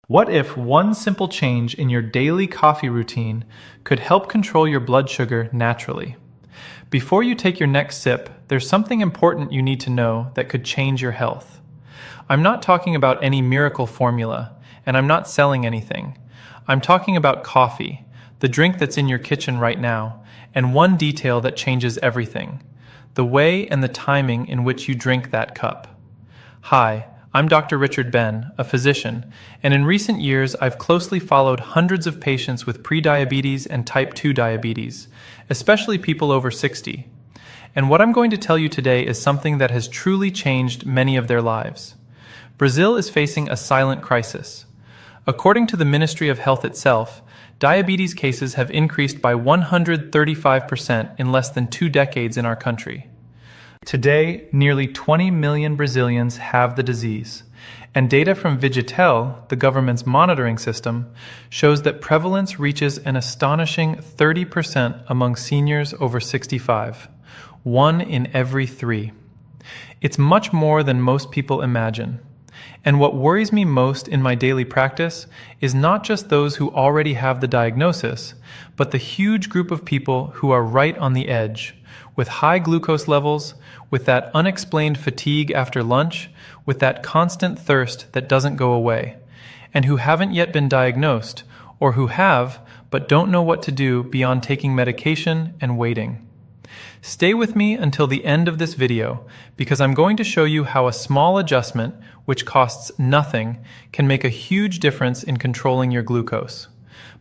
What if one simple change in your daily coffee routine could help control your blood sugar naturally? Before you take your next sip, there's something important you need to know that could change your health. I'm not talking about any miracle formula, and I'm not selling anything. I'm talking about coffee, the drink that's in your kitchen right now, and one detail that changes everything: the way and the timing in which you drink that cup. Hi, I'm Dr. Richard Ben, a physician, and in recent years I've closely followed hundreds of patients with prediabetes and type 2 diabetes, especially people over 60. And what I'm going to tell you today is something that has truly changed many of their lives. Brazil is facing a silent crisis. According to the Ministry of Health itself, diabetes cases have increased by 135% in less than 2 decades in our country. Today, nearly 20 million Brazilians have the disease, and data from Vigitel, the government's monitoring system, shows that prevalence reaches an astonishing 30% among seniors over 65, 1 in every 3. It's much more than most people imagine. And what worries me most in my daily practice is not just those who already have the diagnosis, but the huge group of people who are right on the edge, with high glucose levels, with that unexplained fatigue after lunch, with that constant thirst that doesn't go away, and who haven't yet been diagnosed, or who have, but don't know what to do beyond taking medication and waiting. Stay with me until the end of this video, because I'm going to show you how a small adjustment, which costs nothing, can make a huge difference in controlling your glucose.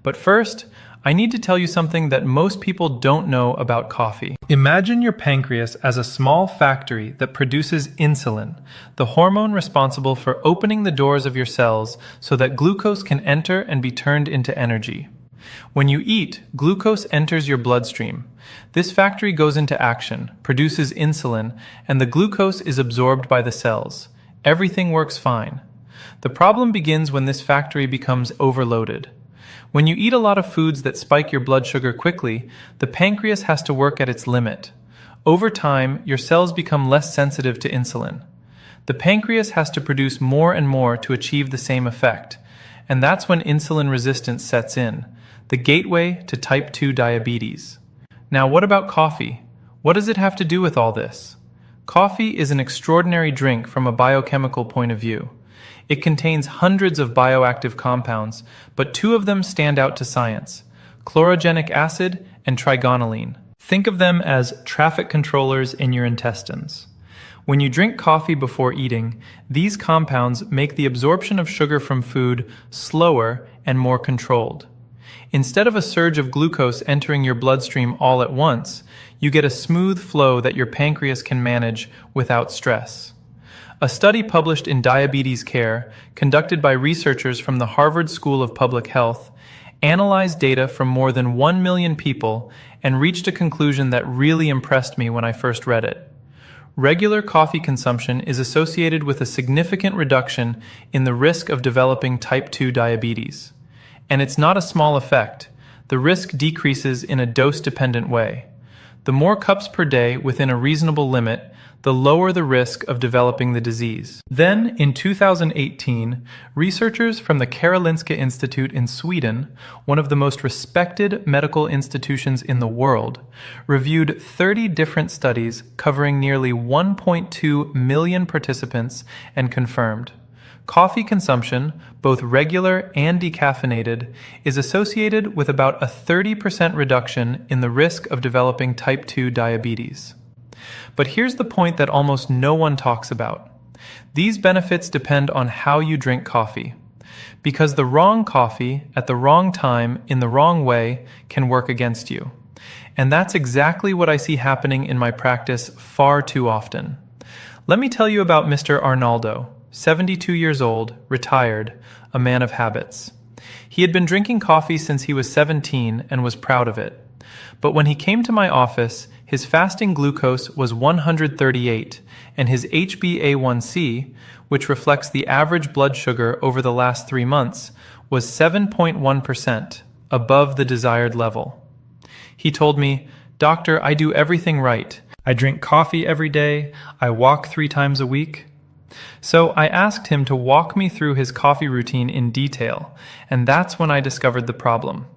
But first, I need to tell you something that most people don't know about coffee. Imagine your pancreas as a small factory that produces insulin, the hormone responsible for opening the doors of your cells so that glucose can enter and be turned into energy. When you eat, glucose enters your bloodstream. This factory goes into action, produces insulin, and the glucose is absorbed by the cells. Everything works fine. The problem begins when this factory becomes overloaded. When you eat a lot of foods that spike your blood sugar quickly, the pancreas has to work at its limit. Over time, your cells become less sensitive to insulin. The pancreas has to produce more and more to achieve the same effect, and that's when insulin resistance sets in, the gateway to type 2 diabetes. Now, what about coffee? What does it have to do with all this? Coffee is an extraordinary drink from a biochemical point of view. It contains hundreds of bioactive compounds, but 2 of them stand out to science: chlorogenic acid and trigonylene. Think of them as traffic controllers in your intestines. When you drink coffee before eating, these compounds make the absorption of sugar from food slower and more controlled. Instead of a surge of glucose entering your bloodstream all at once, you get a smooth flow that your pancreas can manage without stress. A study published in Diabetes Care, conducted by researchers from the Harvard School of Public Health, analyzed data from more than 1 million people and reached a conclusion that really impressed me when I first read it. Regular coffee consumption is associated with a significant reduction in the risk of developing type 2 diabetes. And it's not a small effect. The risk decreases in a dose-dependent way. The more cups per day within a reasonable limit, the lower the risk of developing the disease. Then, in 2018, researchers from the Karolinska Institute in Sweden, one of the most respected medical institutions in the world, reviewed 30 different studies covering nearly 1.2 million participants and confirmed: coffee consumption, both regular and decaffeinated, is associated with about a 30% reduction in the risk of developing type 2 diabetes. But here's the point that almost no one talks about. These benefits depend on how you drink coffee. Because the wrong coffee, at the wrong time, in the wrong way, can work against you. And that's exactly what I see happening in my practice far too often. Let me tell you about Mr. Arnaldo, 72 years old, retired, a man of habits. He had been drinking coffee since he was 17 and was proud of it. But when he came to my office, his fasting glucose was 138, and his HbA1c, which reflects the average blood sugar over the last 3 months, was 7.1%, above the desired level. He told me, "Doctor, I do everything right. I drink coffee every day, I walk 3 times a week." So I asked him to walk me through his coffee routine in detail, and that's when I discovered the problem.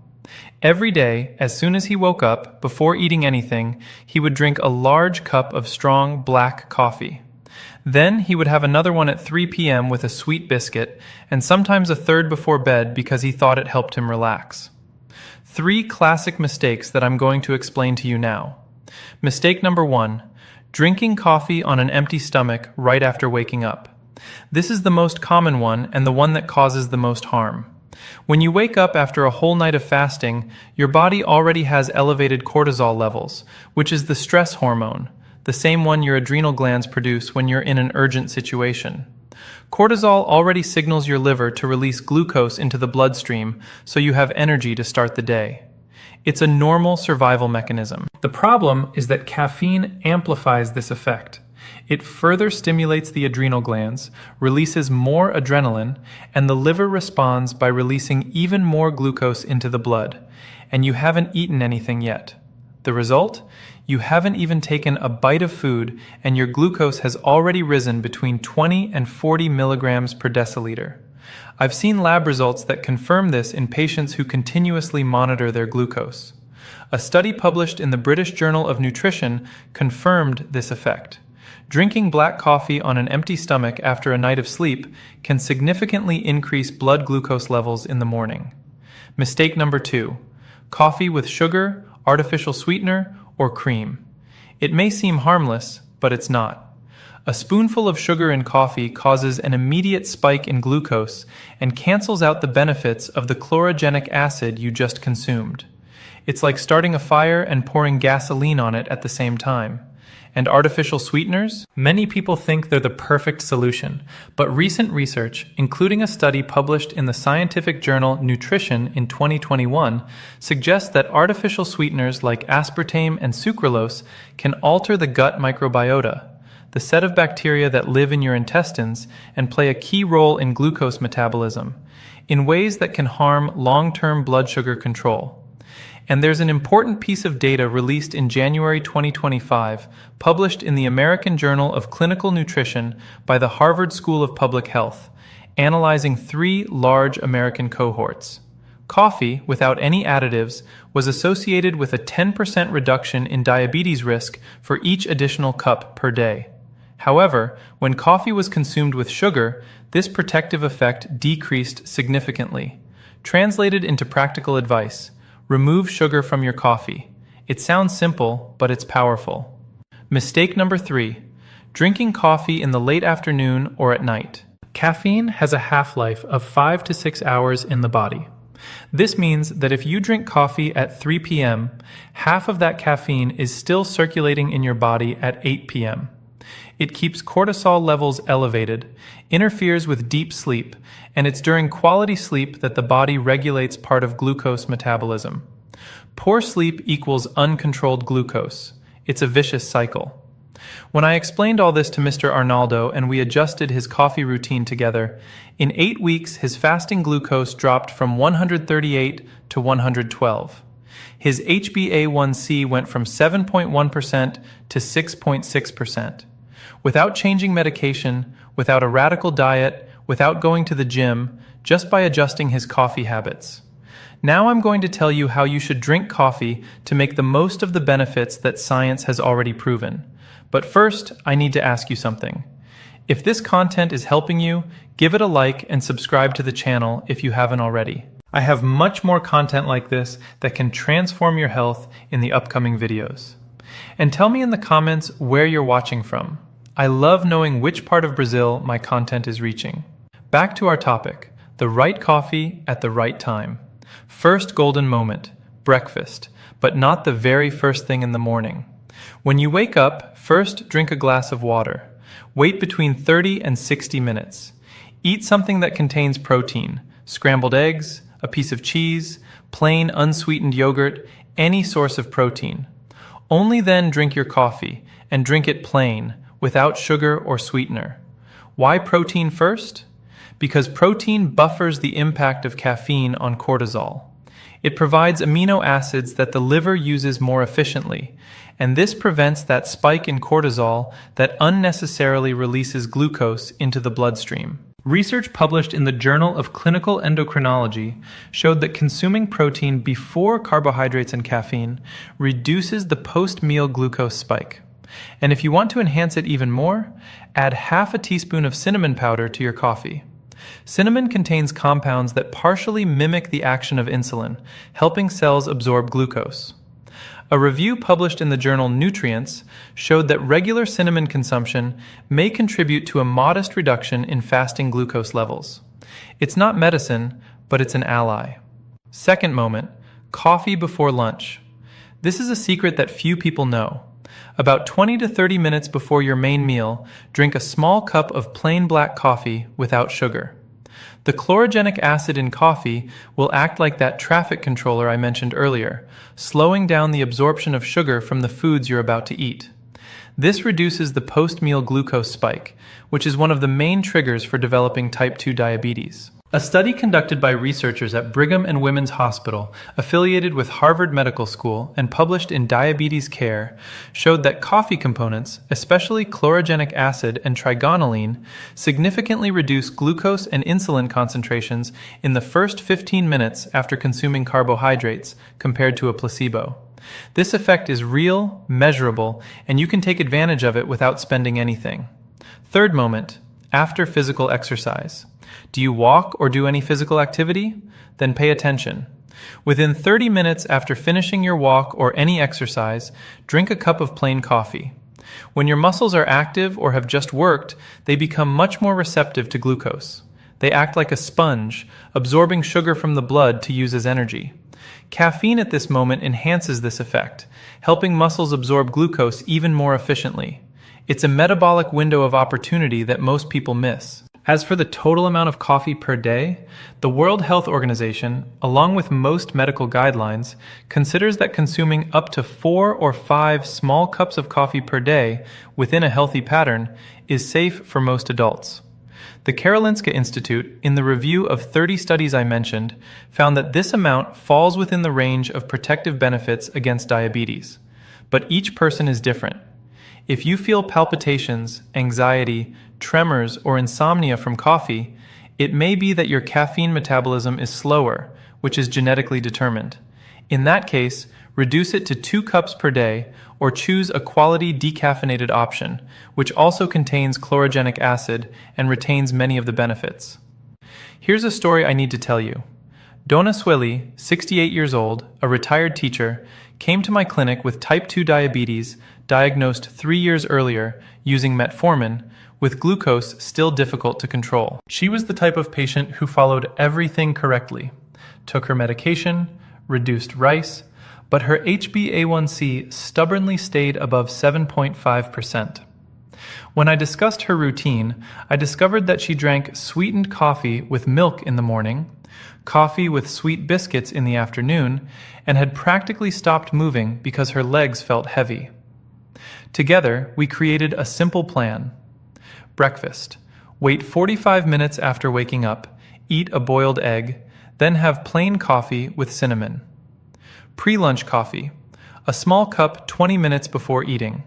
Every day, as soon as he woke up, before eating anything, he would drink a large cup of strong black coffee. Then he would have another one at 3 p.m. with a sweet biscuit, and sometimes a third before bed because he thought it helped him relax. 3 classic mistakes that I'm going to explain to you now. Mistake number 1, drinking coffee on an empty stomach right after waking up. This is the most common one and the one that causes the most harm. When you wake up after a whole night of fasting, your body already has elevated cortisol levels, which is the stress hormone, the same one your adrenal glands produce when you're in an urgent situation. Cortisol already signals your liver to release glucose into the bloodstream so you have energy to start the day. It's a normal survival mechanism. The problem is that caffeine amplifies this effect. It further stimulates the adrenal glands, releases more adrenaline, and the liver responds by releasing even more glucose into the blood. And you haven't eaten anything yet. The result? You haven't even taken a bite of food, and your glucose has already risen between 20 and 40 milligrams per deciliter. I've seen lab results that confirm this in patients who continuously monitor their glucose. A study published in the British Journal of Nutrition confirmed this effect. Drinking black coffee on an empty stomach after a night of sleep can significantly increase blood glucose levels in the morning. Mistake number 2, coffee with sugar, artificial sweetener, or cream. It may seem harmless, but it's not. A spoonful of sugar in coffee causes an immediate spike in glucose and cancels out the benefits of the chlorogenic acid you just consumed. It's like starting a fire and pouring gasoline on it at the same time. And artificial sweeteners? Many people think they're the perfect solution, but recent research, including a study published in the scientific journal Nutrition in 2021, suggests that artificial sweeteners like aspartame and sucralose can alter the gut microbiota, the set of bacteria that live in your intestines and play a key role in glucose metabolism, in ways that can harm long-term blood sugar control. And there's an important piece of data released in January 2025, published in the American Journal of Clinical Nutrition by the Harvard School of Public Health, analyzing 3 large American cohorts. Coffee, without any additives, was associated with a 10% reduction in diabetes risk for each additional cup per day. However, when coffee was consumed with sugar, this protective effect decreased significantly. Translated into practical advice, remove sugar from your coffee. It sounds simple, but it's powerful. Mistake number 3, drinking coffee in the late afternoon or at night. Caffeine has a half-life of 5 to 6 hours in the body. This means that if you drink coffee at 3 p.m., half of that caffeine is still circulating in your body at 8 p.m. It keeps cortisol levels elevated, interferes with deep sleep, and it's during quality sleep that the body regulates part of glucose metabolism. Poor sleep equals uncontrolled glucose. It's a vicious cycle. When I explained all this to Mr. Arnaldo and we adjusted his coffee routine together, in 8 weeks his fasting glucose dropped from 138 to 112. His HbA1c went from 7.1% to 6.6%. Without changing medication, without a radical diet, without going to the gym, just by adjusting his coffee habits. Now I'm going to tell you how you should drink coffee to make the most of the benefits that science has already proven. But first, I need to ask you something. If this content is helping you, give it a like and subscribe to the channel if you haven't already. I have much more content like this that can transform your health in the upcoming videos. And tell me in the comments where you're watching from. I love knowing which part of Brazil my content is reaching. Back to our topic, the right coffee at the right time. First golden moment, breakfast, but not the very first thing in the morning. When you wake up, first drink a glass of water. Wait between 30 and 60 minutes. Eat something that contains protein, scrambled eggs, a piece of cheese, plain unsweetened yogurt, any source of protein. Only then drink your coffee, and drink it plain, without sugar or sweetener. Why protein first? Because protein buffers the impact of caffeine on cortisol. It provides amino acids that the liver uses more efficiently, and this prevents that spike in cortisol that unnecessarily releases glucose into the bloodstream. Research published in the Journal of Clinical Endocrinology showed that consuming protein before carbohydrates and caffeine reduces the post-meal glucose spike. And if you want to enhance it even more, add half a teaspoon of cinnamon powder to your coffee. Cinnamon contains compounds that partially mimic the action of insulin, helping cells absorb glucose. A review published in the journal Nutrients showed that regular cinnamon consumption may contribute to a modest reduction in fasting glucose levels. It's not medicine, but it's an ally. Second moment, coffee before lunch. This is a secret that few people know. About 20 to 30 minutes before your main meal, drink a small cup of plain black coffee without sugar. The chlorogenic acid in coffee will act like that traffic controller I mentioned earlier, slowing down the absorption of sugar from the foods you're about to eat. This reduces the post-meal glucose spike, which is one of the main triggers for developing type 2 diabetes. A study conducted by researchers at Brigham and Women's Hospital, affiliated with Harvard Medical School and published in Diabetes Care, showed that coffee components, especially chlorogenic acid and trigonylene, significantly reduce glucose and insulin concentrations in the first 15 minutes after consuming carbohydrates compared to a placebo. This effect is real, measurable, and you can take advantage of it without spending anything. Third moment, after physical exercise. Do you walk or do any physical activity? Then pay attention. Within 30 minutes after finishing your walk or any exercise, drink a cup of plain coffee. When your muscles are active or have just worked, they become much more receptive to glucose. They act like a sponge, absorbing sugar from the blood to use as energy. Caffeine at this moment enhances this effect, helping muscles absorb glucose even more efficiently. It's a metabolic window of opportunity that most people miss. As for the total amount of coffee per day, the World Health Organization, along with most medical guidelines, considers that consuming up to 4 or 5 small cups of coffee per day within a healthy pattern is safe for most adults. The Karolinska Institute, in the review of 30 studies I mentioned, found that this amount falls within the range of protective benefits against diabetes. But each person is different. If you feel palpitations, anxiety, tremors, or insomnia from coffee, it may be that your caffeine metabolism is slower, which is genetically determined. In that case, reduce it to 2 cups per day or choose a quality decaffeinated option, which also contains chlorogenic acid and retains many of the benefits. Here's a story I need to tell you. Donna Swilly, 68 years old, a retired teacher, came to my clinic with type 2 diabetes, diagnosed 3 years earlier using metformin, with glucose still difficult to control. She was the type of patient who followed everything correctly, took her medication, reduced rice, but her HbA1c stubbornly stayed above 7.5%. When I discussed her routine, I discovered that she drank sweetened coffee with milk in the morning, coffee with sweet biscuits in the afternoon, and had practically stopped moving because her legs felt heavy. Together, we created a simple plan. Breakfast. Wait 45 minutes after waking up, eat a boiled egg, then have plain coffee with cinnamon. Pre-lunch coffee. A small cup 20 minutes before eating.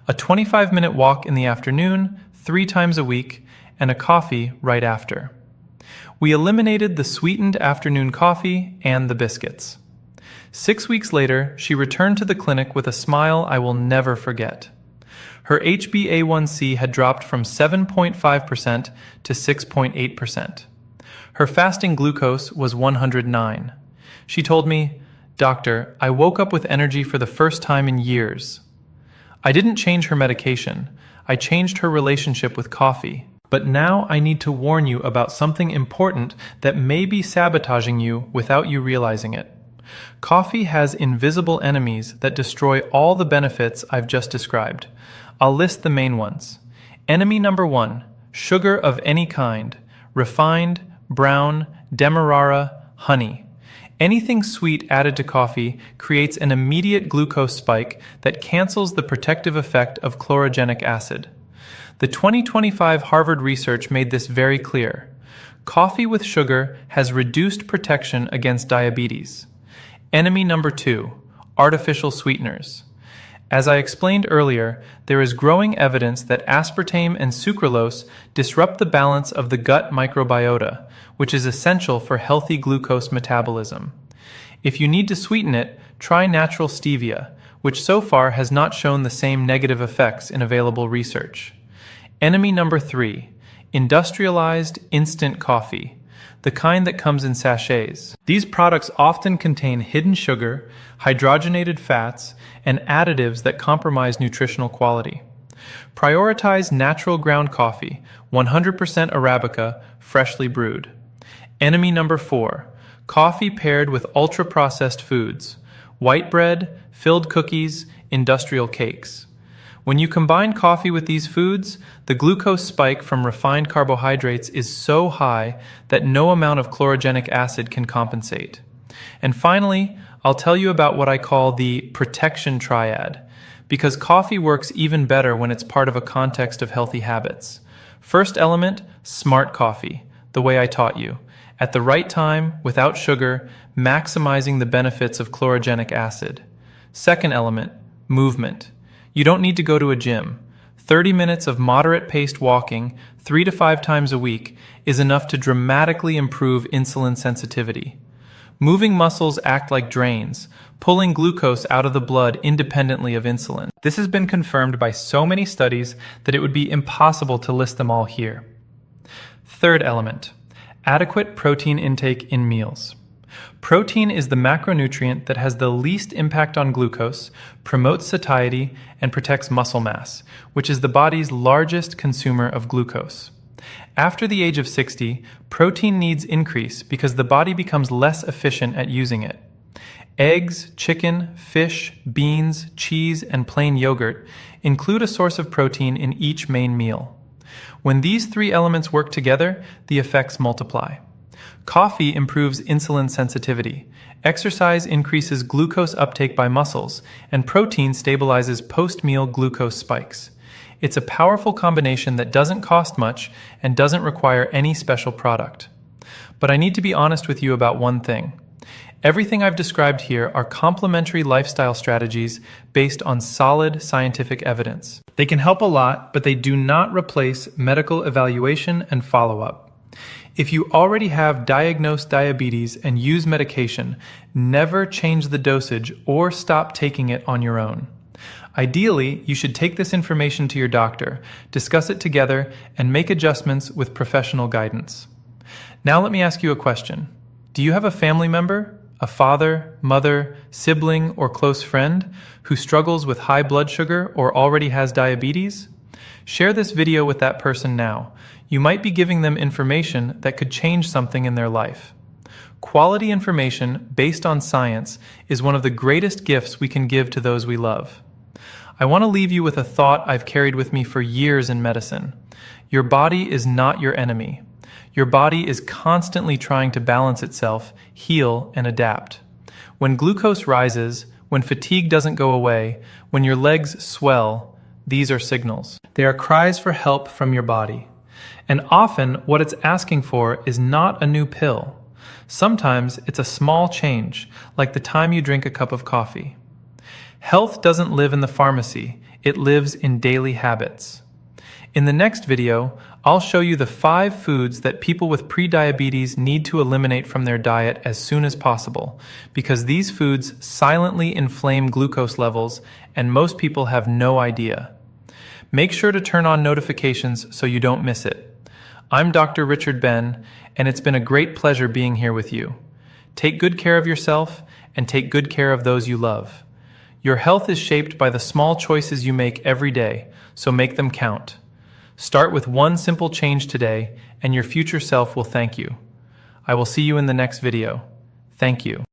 A 25-minute walk in the afternoon, 3 times a week, and a coffee right after. We eliminated the sweetened afternoon coffee and the biscuits. 6 weeks later, she returned to the clinic with a smile I will never forget. Her HbA1c had dropped from 7.5% to 6.8%. Her fasting glucose was 109. She told me, "Doctor, I woke up with energy for the first time in years." I didn't change her medication. I changed her relationship with coffee. But now I need to warn you about something important that may be sabotaging you without you realizing it. Coffee has invisible enemies that destroy all the benefits I've just described. I'll list the main ones. Enemy number 1, sugar of any kind, refined, brown, demerara, honey. Anything sweet added to coffee creates an immediate glucose spike that cancels the protective effect of chlorogenic acid. The 2025 Harvard research made this very clear. Coffee with sugar has reduced protection against diabetes. Enemy number 2, artificial sweeteners. As I explained earlier, there is growing evidence that aspartame and sucralose disrupt the balance of the gut microbiota, which is essential for healthy glucose metabolism. If you need to sweeten it, try natural stevia, which so far has not shown the same negative effects in available research. Enemy number 3, industrialized instant coffee, the kind that comes in sachets. These products often contain hidden sugar, hydrogenated fats, and additives that compromise nutritional quality. Prioritize natural ground coffee, 100% Arabica, freshly brewed. Enemy number 4, coffee paired with ultra-processed foods, white bread, filled cookies, industrial cakes. When you combine coffee with these foods, the glucose spike from refined carbohydrates is so high that no amount of chlorogenic acid can compensate. And finally, I'll tell you about what I call the protection triad, because coffee works even better when it's part of a context of healthy habits. First element, smart coffee, the way I taught you. At the right time, without sugar, maximizing the benefits of chlorogenic acid. Second element, movement. You don't need to go to a gym. 30 minutes of moderate-paced walking, 3 to 5 times a week, is enough to dramatically improve insulin sensitivity. Moving muscles act like drains, pulling glucose out of the blood independently of insulin. This has been confirmed by so many studies that it would be impossible to list them all here. Third element, adequate protein intake in meals. Protein is the macronutrient that has the least impact on glucose, promotes satiety, and protects muscle mass, which is the body's largest consumer of glucose. After the age of 60, protein needs increase because the body becomes less efficient at using it. Eggs, chicken, fish, beans, cheese, and plain yogurt include a source of protein in each main meal. When these 3 elements work together, the effects multiply. Coffee improves insulin sensitivity, exercise increases glucose uptake by muscles, and protein stabilizes post-meal glucose spikes. It's a powerful combination that doesn't cost much and doesn't require any special product. But I need to be honest with you about one thing. Everything I've described here are complementary lifestyle strategies based on solid scientific evidence. They can help a lot, but they do not replace medical evaluation and follow-up. If you already have diagnosed diabetes and use medication, never change the dosage or stop taking it on your own. Ideally, you should take this information to your doctor, discuss it together, and make adjustments with professional guidance. Now let me ask you a question. Do you have a family member, a father, mother, sibling, or close friend who struggles with high blood sugar or already has diabetes? Share this video with that person now. You might be giving them information that could change something in their life. Quality information based on science is one of the greatest gifts we can give to those we love. I want to leave you with a thought I've carried with me for years in medicine. Your body is not your enemy. Your body is constantly trying to balance itself, heal, and adapt. When glucose rises, when fatigue doesn't go away, when your legs swell, these are signals. They are cries for help from your body. And often, what it's asking for is not a new pill. Sometimes it's a small change, like the time you drink a cup of coffee. Health doesn't live in the pharmacy, it lives in daily habits. In the next video, I'll show you the 5 foods that people with prediabetes need to eliminate from their diet as soon as possible, because these foods silently inflame glucose levels and most people have no idea. Make sure to turn on notifications so you don't miss it. I'm Dr. Richard Ben, and it's been a great pleasure being here with you. Take good care of yourself and take good care of those you love. Your health is shaped by the small choices you make every day, so make them count. Start with one simple change today, and your future self will thank you. I will see you in the next video. Thank you.